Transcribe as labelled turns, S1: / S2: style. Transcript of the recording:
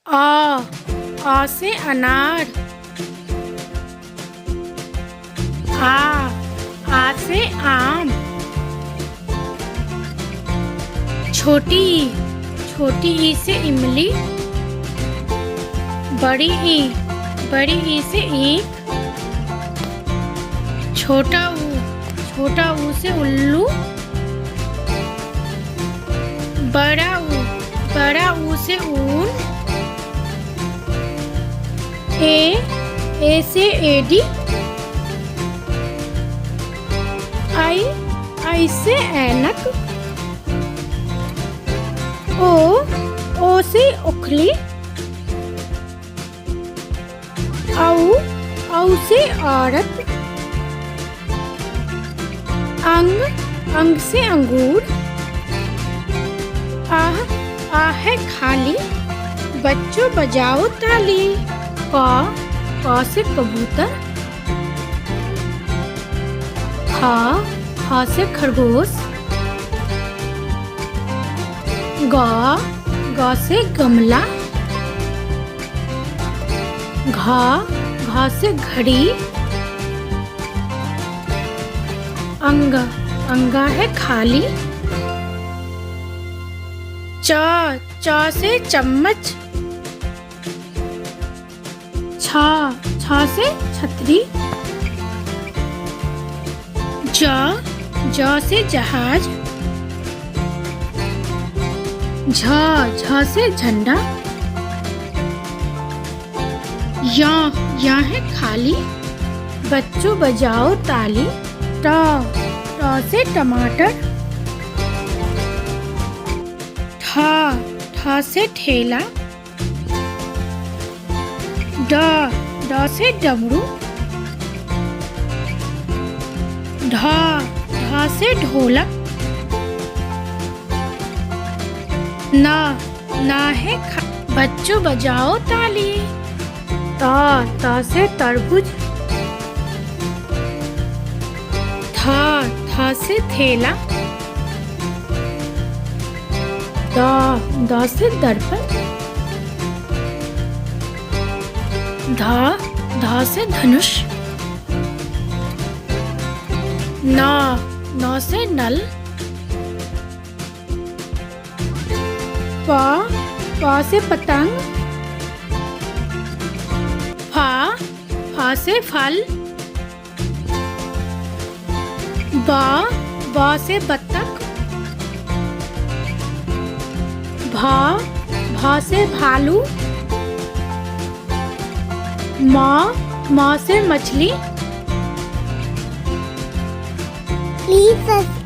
S1: आ से अनार। आ से आम। छोटी ई से इमली। बड़ी ई से ईख। छोटा ऊ से उल्लू। बड़ा ऊ से ऊन। ए से एडी। आई से ऐनक। ओ से उखली। औ से औरत। अंग से अंगूर। आ है खाली। बच्चों बजाओ ताली। क से कबूतर। ख से खरगोश। ग से गमला। घ से घड़ी। अंगा है खाली। च से चम्मच। छ से छतरी। ज से जहाज। झ से झंडा। या है खाली। बच्चों बजाओ ताली। ट से टमाटर। ठ से ठेला। ड से डमरू। ढ से ढोलक। न है बच्चों बजाओ ताली। त से तरबूज। थ से थैला। द से दर्पण। ध से धनुष। न से नल। प से पतंग। फ से फल। ब से बत्तख। भ से भालू। म से मछली।
S2: Please subscribe.